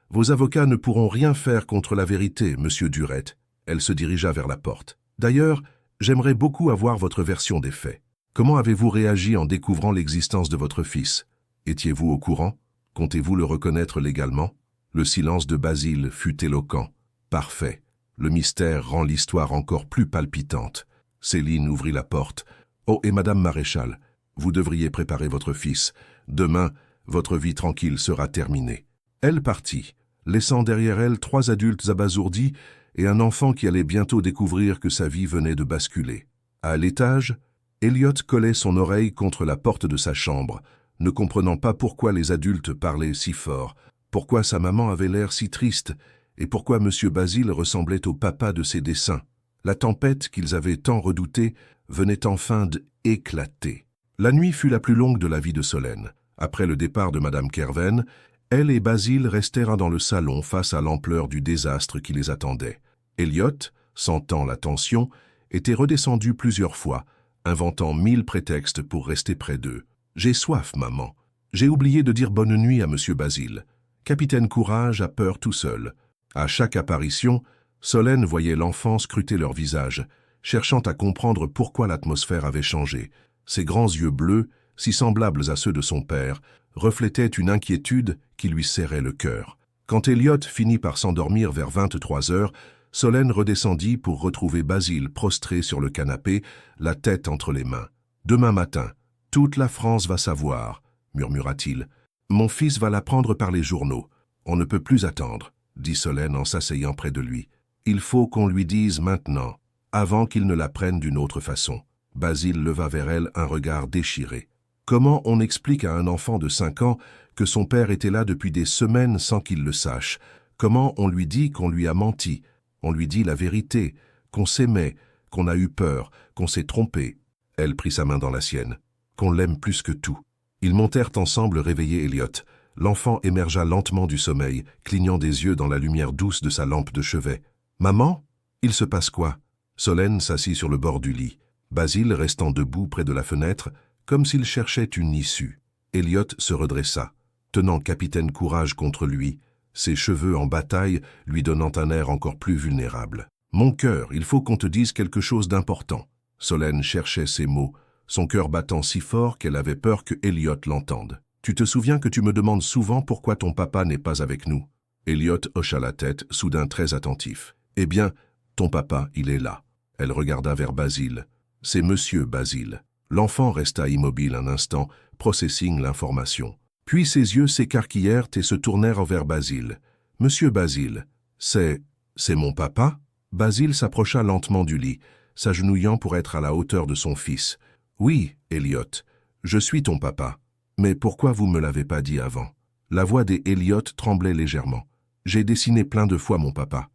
vos avocats ne pourront rien faire contre la vérité, monsieur Duret. Elle se dirigea vers la porte. D'ailleurs, j'aimerais beaucoup avoir votre version des faits. Comment avez-vous réagi en découvrant l'existence de votre fils? Étiez-vous au courant? Comptez-vous le reconnaître légalement? Le silence de Basile fut éloquent. Parfait. Le mystère rend l'histoire encore plus palpitante. Céline ouvrit la porte. Oh, et Madame Maréchal, vous devriez préparer votre fils. Demain, votre vie tranquille sera terminée. Elle partit, laissant derrière elle 3 adultes abasourdis et un enfant qui allait bientôt découvrir que sa vie venait de basculer. À l'étage, Elliot collait son oreille contre la porte de sa chambre, ne comprenant pas pourquoi les adultes parlaient si fort, pourquoi sa maman avait l'air si triste, et pourquoi M. Basile ressemblait au papa de ses dessins. La tempête qu'ils avaient tant redoutée venait enfin d'éclater. La nuit fut la plus longue de la vie de Solène. Après le départ de Madame Kerven, elle et Basile restèrent dans le salon face à l'ampleur du désastre qui les attendait. Elliot, sentant la tension, était redescendu plusieurs fois, inventant 1000 prétextes pour rester près d'eux. « J'ai soif, maman. J'ai oublié de dire bonne nuit à M. Basile. Capitaine Courage a peur tout seul. » À chaque apparition, Solène voyait l'enfant scruter leur visage, cherchant à comprendre pourquoi l'atmosphère avait changé. Ses grands yeux bleus, si semblables à ceux de son père, reflétaient une inquiétude qui lui serrait le cœur. Quand Elliot finit par s'endormir vers 23 heures, Solène redescendit pour retrouver Basile prostré sur le canapé, la tête entre les mains. « Demain matin, toute la France va savoir, » murmura-t-il. « Mon fils va l'apprendre par les journaux. On ne peut plus attendre, » dit Solène en s'asseyant près de lui. « Il faut qu'on lui dise maintenant, avant qu'il ne l'apprenne d'une autre façon. » Basile leva vers elle un regard déchiré. Comment on explique à un enfant de 5 ans que son père était là depuis des semaines sans qu'il le sache? Comment on lui dit qu'on lui a menti? On lui dit la vérité, qu'on s'aimait, qu'on a eu peur, qu'on s'est trompé. Elle prit sa main dans la sienne. Qu'on l'aime plus que tout. Ils montèrent ensemble réveiller Elliot. L'enfant émergea lentement du sommeil, clignant des yeux dans la lumière douce de sa lampe de chevet. « Maman, il se passe quoi ?» Solène s'assit sur le bord du lit. Basile restant debout près de la fenêtre, comme s'il cherchait une issue. Elliot se redressa, tenant Capitaine Courage contre lui, ses cheveux en bataille lui donnant un air encore plus vulnérable. « Mon cœur, il faut qu'on te dise quelque chose d'important. » Solène cherchait ses mots, son cœur battant si fort qu'elle avait peur que Elliot l'entende. « Tu te souviens que tu me demandes souvent pourquoi ton papa n'est pas avec nous ?» Elliot hocha la tête, soudain très attentif. « Eh bien, ton papa, il est là. » Elle regarda vers Basile. « C'est Monsieur Basile. » L'enfant resta immobile un instant, processing l'information. Puis ses yeux s'écarquillèrent et se tournèrent vers Basile. « Monsieur Basile, c'est mon papa ?» Basile s'approcha lentement du lit, s'agenouillant pour être à la hauteur de son fils. « Oui, Elliot, je suis ton papa. Mais pourquoi vous me l'avez pas dit avant ?» La voix d'Elliot tremblait légèrement. « J'ai dessiné plein de fois mon papa.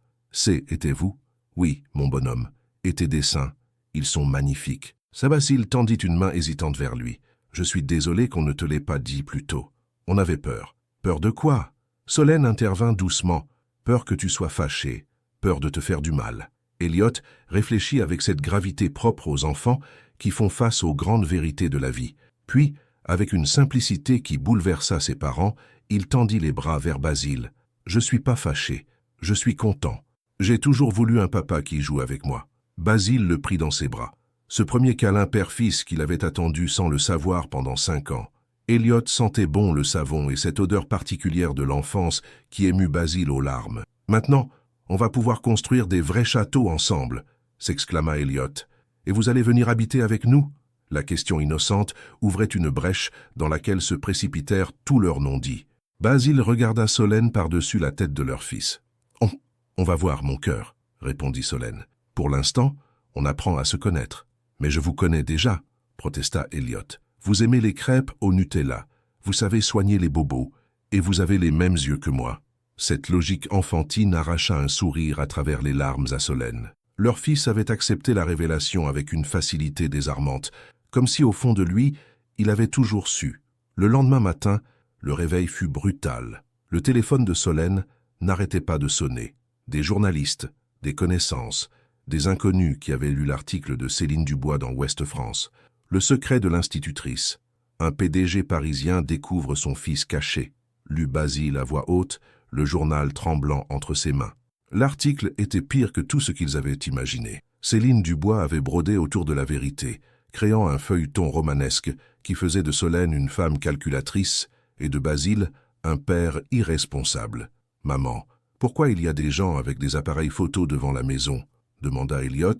Était vous ?»« Oui, mon bonhomme. Et tes dessins, ils sont magnifiques. » Basile tendit une main hésitante vers lui. « Je suis désolé qu'on ne te l'ait pas dit plus tôt. On avait peur. »« Peur de quoi ?» Solène intervint doucement. « Peur que tu sois fâché. Peur de te faire du mal. » Elliot réfléchit avec cette gravité propre aux enfants qui font face aux grandes vérités de la vie. Puis, avec une simplicité qui bouleversa ses parents, il tendit les bras vers Basile. « Je suis pas fâché. Je suis content. J'ai toujours voulu un papa qui joue avec moi. » Basile le prit dans ses bras. Ce premier câlin père-fils qu'il avait attendu sans le savoir pendant 5 ans. Elliot sentait bon le savon et cette odeur particulière de l'enfance qui émut Basile aux larmes. « Maintenant, on va pouvoir construire des vrais châteaux ensemble, » s'exclama Elliot. « Et vous allez venir habiter avec nous ?» La question innocente ouvrait une brèche dans laquelle se précipitèrent tous leurs non-dits. Basile regarda Solène par-dessus la tête de leur fils. « On va voir, mon cœur, » répondit Solène. « Pour l'instant, on apprend à se connaître. »« Mais je vous connais déjà, » protesta Elliot. « Vous aimez les crêpes au Nutella, vous savez soigner les bobos, et vous avez les mêmes yeux que moi. » Cette logique enfantine arracha un sourire à travers les larmes à Solène. Leur fils avait accepté la révélation avec une facilité désarmante, comme si au fond de lui, il avait toujours su. Le lendemain matin, le réveil fut brutal. Le téléphone de Solène n'arrêtait pas de sonner. Des journalistes, des connaissances, des inconnus qui avaient lu l'article de Céline Dubois dans Ouest France. Le secret de l'institutrice. Un PDG parisien découvre son fils caché. Lut Basile à voix haute, le journal tremblant entre ses mains. L'article était pire que tout ce qu'ils avaient imaginé. Céline Dubois avait brodé autour de la vérité, créant un feuilleton romanesque qui faisait de Solène une femme calculatrice et de Basile un père irresponsable. « Maman, pourquoi il y a des gens avec des appareils photo devant la maison ?» demanda Elliot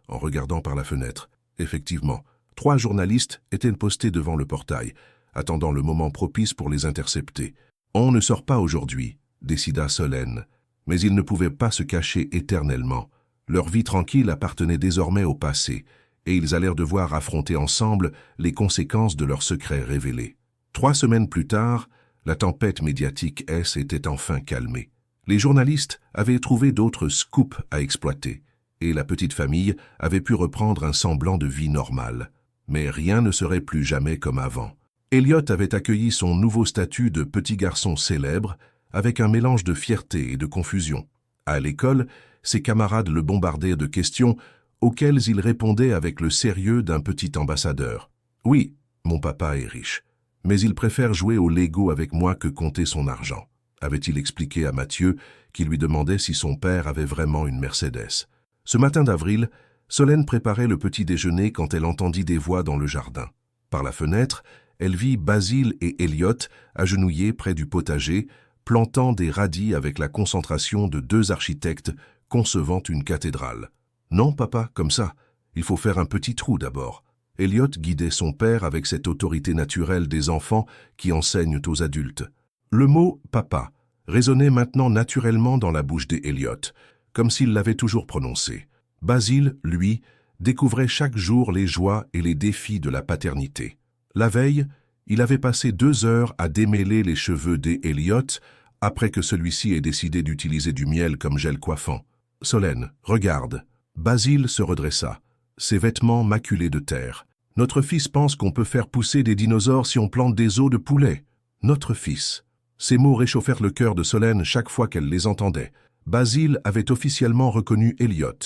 en regardant par la fenêtre. Effectivement, 3 journalistes étaient postés devant le portail, attendant le moment propice pour les intercepter. « On ne sort pas aujourd'hui, » décida Solène. Mais ils ne pouvaient pas se cacher éternellement. Leur vie tranquille appartenait désormais au passé, et ils allèrent devoir affronter ensemble les conséquences de leur secret révélé. 3 semaines plus tard, la tempête médiatique s'était enfin calmée. Les journalistes avaient trouvé d'autres scoops à exploiter, et la petite famille avait pu reprendre un semblant de vie normale. Mais rien ne serait plus jamais comme avant. Elliot avait accueilli son nouveau statut de petit garçon célèbre avec un mélange de fierté et de confusion. À l'école, ses camarades le bombardaient de questions auxquelles il répondait avec le sérieux d'un petit ambassadeur. « Oui, mon papa est riche, mais il préfère jouer au Lego avec moi que compter son argent », avait-il expliqué à Mathieu, qui lui demandait si son père avait vraiment une Mercedes. Ce matin d'avril, Solène préparait le petit déjeuner quand elle entendit des voix dans le jardin. Par la fenêtre, elle vit Basile et Elliot agenouillés près du potager, plantant des radis avec la concentration de 2 architectes concevant une cathédrale. « Non, papa, comme ça. Il faut faire un petit trou d'abord. » Elliot guidait son père avec cette autorité naturelle des enfants qui enseignent aux adultes. Le mot « papa » résonnait maintenant naturellement dans la bouche d'Elliot, comme s'il l'avait toujours prononcé. Basile, lui, découvrait chaque jour les joies et les défis de la paternité. La veille, il avait passé 2 heures à démêler les cheveux d'Elliot après que celui-ci ait décidé d'utiliser du miel comme gel coiffant. « Solène, regarde. » Basile se redressa, ses vêtements maculés de terre. « Notre fils pense qu'on peut faire pousser des dinosaures si on plante des os de poulet. Notre fils. » Ces mots réchauffèrent le cœur de Solène chaque fois qu'elle les entendait. Basile avait officiellement reconnu Elliot.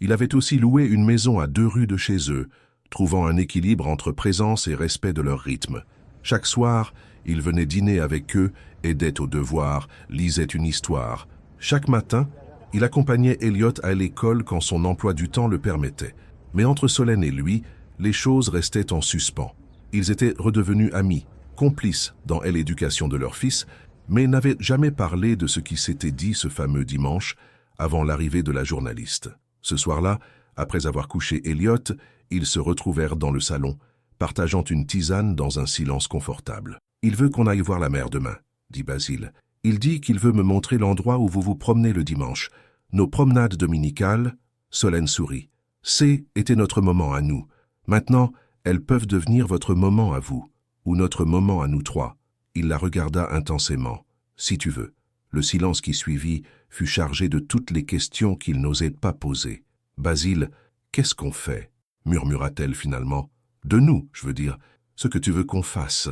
Il avait aussi loué une maison à 2 rues de chez eux, trouvant un équilibre entre présence et respect de leur rythme. Chaque soir, il venait dîner avec eux, aidait aux devoirs, lisait une histoire. Chaque matin, il accompagnait Elliot à l'école quand son emploi du temps le permettait. Mais entre Solène et lui, les choses restaient en suspens. Ils étaient redevenus amis, complices dans l'éducation de leur fils, mais n'avaient jamais parlé de ce qui s'était dit ce fameux dimanche, avant l'arrivée de la journaliste. Ce soir-là, après avoir couché Elliot, ils se retrouvèrent dans le salon, partageant une tisane dans un silence confortable. « Il veut qu'on aille voir la mère demain, » dit Basile. « Il dit qu'il veut me montrer l'endroit où vous vous promenez le dimanche. Nos promenades dominicales. » Solène sourit. « Était notre moment à nous. Maintenant, elles peuvent devenir votre moment à vous, ou notre moment à nous 3. » Il la regarda intensément. « Si tu veux. » Le silence qui suivit fut chargé de toutes les questions qu'il n'osait pas poser. « Basile, qu'est-ce qu'on fait ?» murmura-t-elle finalement. « De nous, je veux dire, ce que tu veux qu'on fasse. »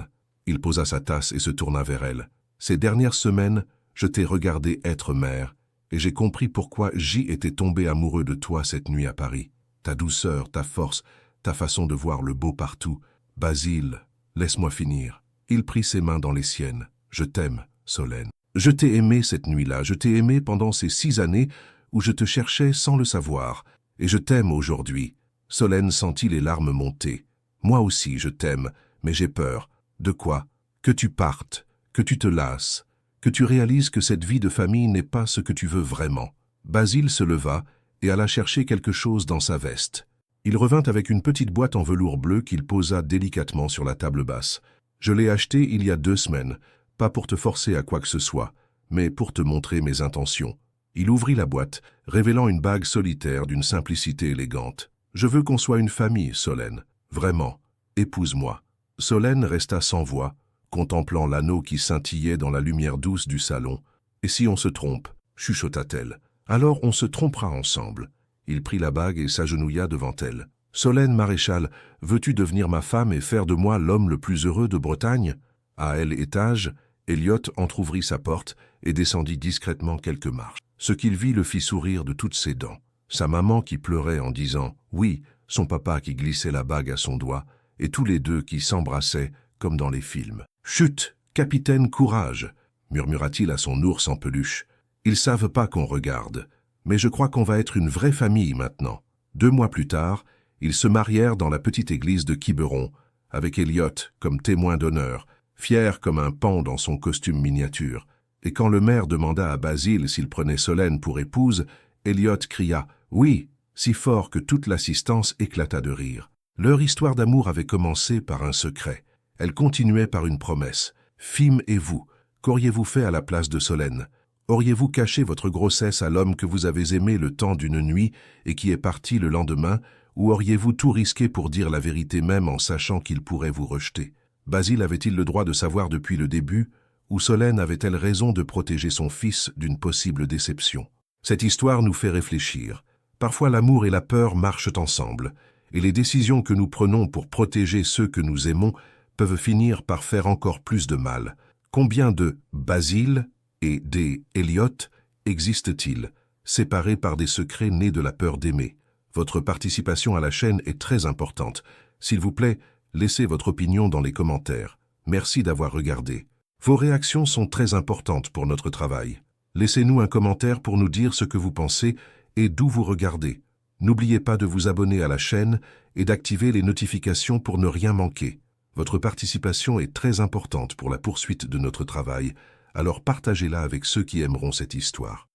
Il posa sa tasse et se tourna vers elle. « Ces dernières semaines, je t'ai regardé être mère, et j'ai compris pourquoi J était tombé amoureux de toi cette nuit à Paris. Ta douceur, ta force, ta façon de voir le beau partout. Basile, laisse-moi finir. » Il prit ses mains dans les siennes. « Je t'aime, Solène. Je t'ai aimé cette nuit-là, je t'ai aimé pendant ces 6 années où je te cherchais sans le savoir, et je t'aime aujourd'hui. » Solène sentit les larmes monter. « Moi aussi, je t'aime, mais j'ai peur. De quoi? Que tu partes, que tu te lasses, que tu réalises que cette vie de famille n'est pas ce que tu veux vraiment. » Basile se leva et alla chercher quelque chose dans sa veste. Il revint avec une petite boîte en velours bleu qu'il posa délicatement sur la table basse. « Je l'ai achetée il y a 2 semaines, pas pour te forcer à quoi que ce soit, mais pour te montrer mes intentions. » Il ouvrit la boîte, révélant une bague solitaire d'une simplicité élégante. « Je veux qu'on soit une famille, Solène. Vraiment. Épouse-moi. » Solène resta sans voix, contemplant l'anneau qui scintillait dans la lumière douce du salon. « Et si on se trompe ?» chuchota-t-elle. « Alors on se trompera ensemble. » Il prit la bague et s'agenouilla devant elle. « Solène Maréchal, veux-tu devenir ma femme et faire de moi l'homme le plus heureux de Bretagne ?» À l'étage, Elliot entr'ouvrit sa porte et descendit discrètement quelques marches. Ce qu'il vit le fit sourire de toutes ses dents. Sa maman qui pleurait en disant « oui », son papa qui glissait la bague à son doigt, et tous les deux qui s'embrassaient comme dans les films. « Chut, capitaine, courage !» murmura-t-il à son ours en peluche. « Ils savent pas qu'on regarde, mais je crois qu'on va être une vraie famille maintenant. » 2 mois plus tard, ils se marièrent dans la petite église de Quiberon, avec Elliot comme témoin d'honneur, fier comme un paon dans son costume miniature. Et quand le maire demanda à Basile s'il prenait Solène pour épouse, Elliot cria « oui », si fort que toute l'assistance éclata de rire. Leur histoire d'amour avait commencé par un secret. Elle continuait par une promesse. « Fime et vous, qu'auriez-vous fait à la place de Solène ?» Auriez-vous caché votre grossesse à l'homme que vous avez aimé le temps d'une nuit et qui est parti le lendemain, ou auriez-vous tout risqué pour dire la vérité même en sachant qu'il pourrait vous rejeter? Basile avait-il le droit de savoir depuis le début, ou Solène avait-elle raison de protéger son fils d'une possible déception? Cette histoire nous fait réfléchir. Parfois l'amour et la peur marchent ensemble, et les décisions que nous prenons pour protéger ceux que nous aimons peuvent finir par faire encore plus de mal. Combien de Basile et des Elliot existent-ils, séparés par des secrets nés de la peur d'aimer? Votre participation à la chaîne est très importante. S'il vous plaît, laissez votre opinion dans les commentaires. Merci d'avoir regardé. Vos réactions sont très importantes pour notre travail. Laissez-nous un commentaire pour nous dire ce que vous pensez et d'où vous regardez. N'oubliez pas de vous abonner à la chaîne et d'activer les notifications pour ne rien manquer. Votre participation est très importante pour la poursuite de notre travail, alors partagez-la avec ceux qui aimeront cette histoire.